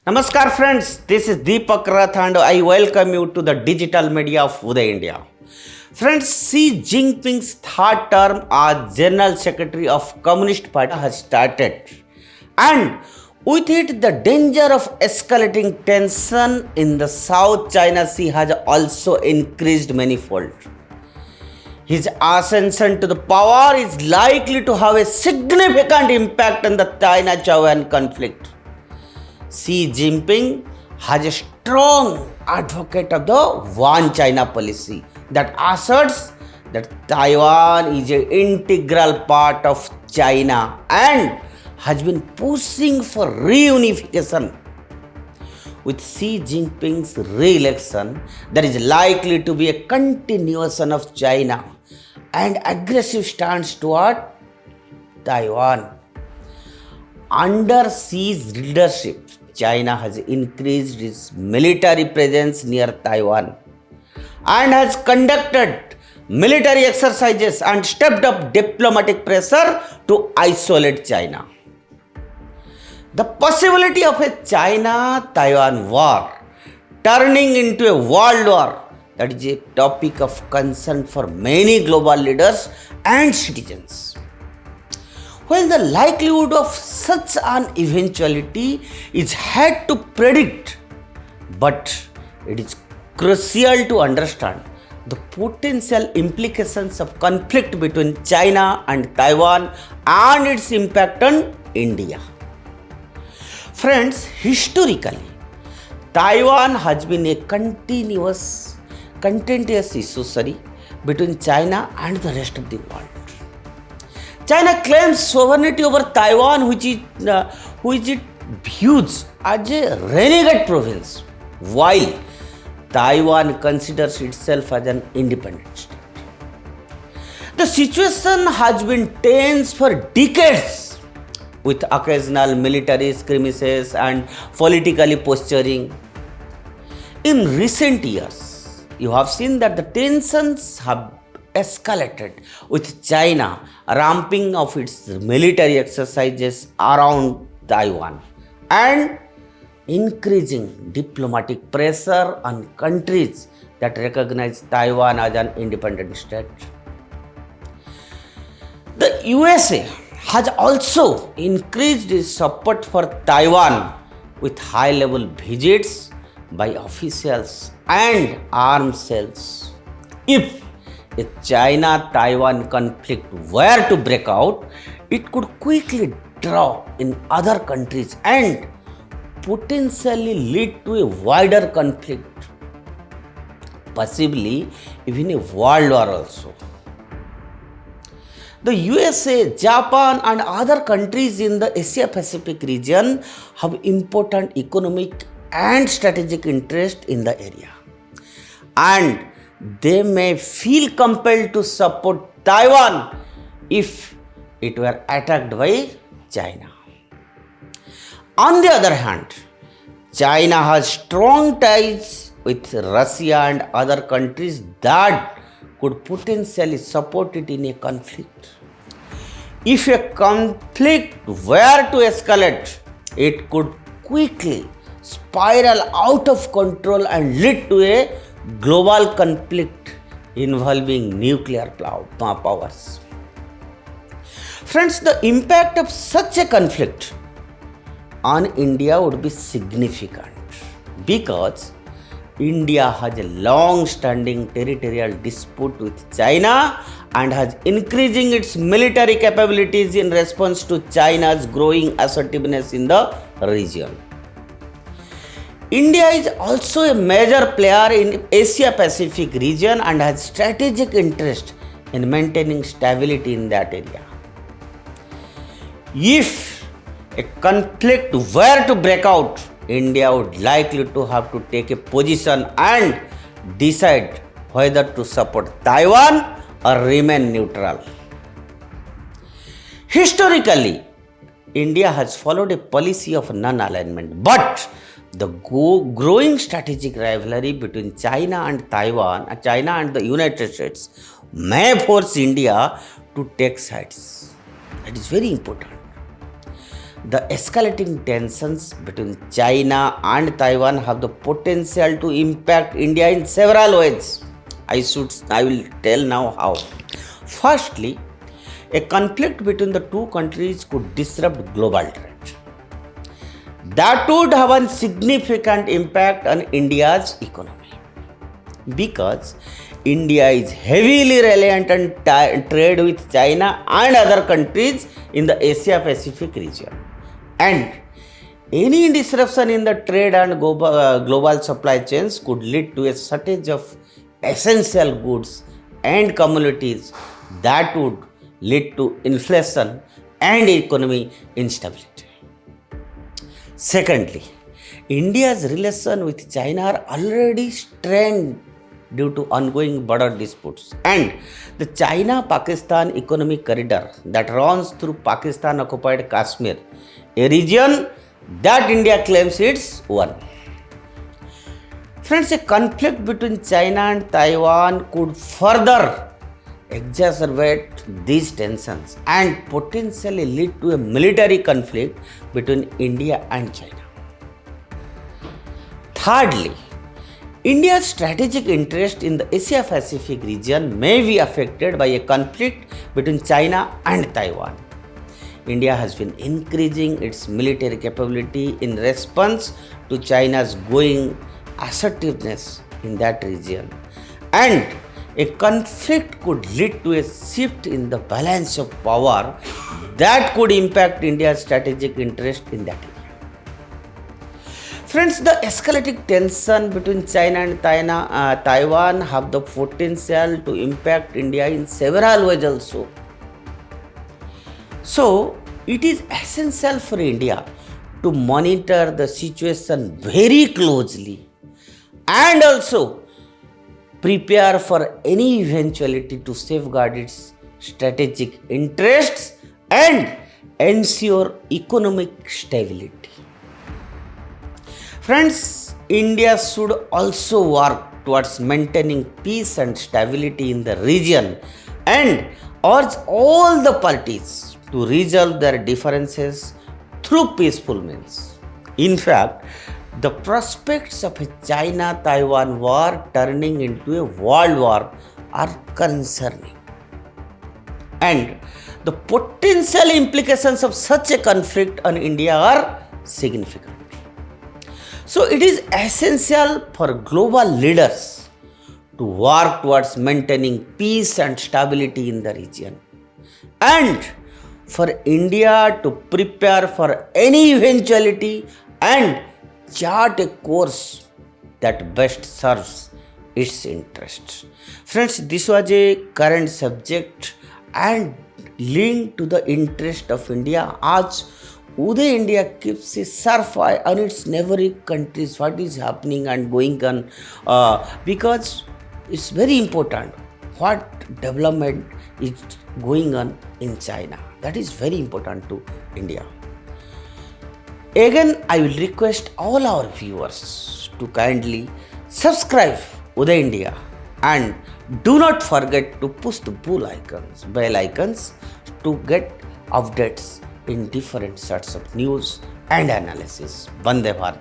Namaskar friends, this is Deepak Rath and I welcome you to the digital media of Uday India. Friends, Xi Jinping's third term as General Secretary of Communist Party has started, and with it the danger of escalating tension in the South China Sea has also increased manifold. His ascension to the power is likely to have a significant impact on the China-Taiwan conflict. Xi Jinping has a strong advocate of the One China policy that asserts that Taiwan is an integral part of China and has been pushing for reunification. With Xi Jinping's re-election, there is likely to be a continuation of China and aggressive stance toward Taiwan. Under Xi's leadership, China has increased its military presence near Taiwan and has conducted military exercises and stepped up diplomatic pressure to isolate China. The possibility of a China-Taiwan war turning into a world war, that is a topic of concern for many global leaders and citizens. While the likelihood of such an eventuality is hard to predict, but it is crucial to understand the potential implications of conflict between China and Taiwan and its impact on India. Friends, historically, Taiwan has been a contentious issue between China and the rest of the world. China claims sovereignty over Taiwan, which it views as a renegade province, while Taiwan considers itself as an independent state. The situation has been tense for decades, with occasional military skirmishes and politically posturing. In recent years, you have seen that the tensions have escalated, with China ramping up its military exercises around Taiwan and increasing diplomatic pressure on countries that recognize Taiwan as an independent state. The USA has also increased its support for Taiwan with high-level visits by officials and arms sales. If a China-Taiwan conflict were to break out, it could quickly draw in other countries and potentially lead to a wider conflict, possibly even a world war also. The USA, Japan and other countries in the Asia-Pacific region have important economic and strategic interest in the area, and they may feel compelled to support Taiwan if it were attacked by China. On the other hand, China has strong ties with Russia and other countries that could potentially support it in a conflict. If a conflict were to escalate, it could quickly spiral out of control and lead to a global conflict involving nuclear powers. Friends, the impact of such a conflict on India would be significant because India has a long-standing territorial dispute with China and has increasing its military capabilities in response to China's growing assertiveness in the region. India is also a major player in Asia-Pacific region and has strategic interest in maintaining stability in that area. If a conflict were to break out, India would likely to have to take a position and decide whether to support Taiwan or remain neutral. Historically, India has followed a policy of non-alignment, but the growing strategic rivalry between China and the United States may force India to take sides. That is very important. the escalating tensions between China and Taiwan have the potential to impact India in several ways. I will tell now how. Firstly, a conflict between the two countries could disrupt global trade. That would have a significant impact on India's economy because India is heavily reliant on trade with China and other countries in the Asia Pacific region. And any disruption in the trade and global supply chains could lead to a shortage of essential goods and commodities that would lead to inflation and economic instability. Secondly, India's relation with China are already strained due to ongoing border disputes and the China-Pakistan economic corridor that runs through Pakistan-occupied Kashmir, a region that India claims its own. Friends, a conflict between China and Taiwan could further exacerbate these tensions and potentially lead to a military conflict between India and China. Thirdly, India's strategic interest in the Asia Pacific region may be affected by a conflict between China and Taiwan. India has been increasing its military capability in response to China's growing assertiveness in that region, and a conflict could lead to a shift in the balance of power that could impact India's strategic interest in that area. Friends, the escalating tension between China and Taiwan have the potential to impact India in several ways also. So, it is essential for India to monitor the situation very closely and also prepare for any eventuality to safeguard its strategic interests and ensure economic stability. Friends, India should also work towards maintaining peace and stability in the region and urge all the parties to resolve their differences through peaceful means. In fact, the prospects of a China-Taiwan war turning into a world war are concerning. And the potential implications of such a conflict on India are significant. So it is essential for global leaders to work towards maintaining peace and stability in the region, and for India to prepare for any eventuality and chart a course that best serves its interests. Friends, this was a current subject and linked to the interest of India as Uday India keeps a sharp eye on its neighboring countries, what is happening and going on, because it's very important what development is going on in China. That is very important to India. Again, I will request all our viewers to kindly subscribe Uday India and do not forget to push the bell icons to get updates in different sorts of news and analysis. Vande Bharat.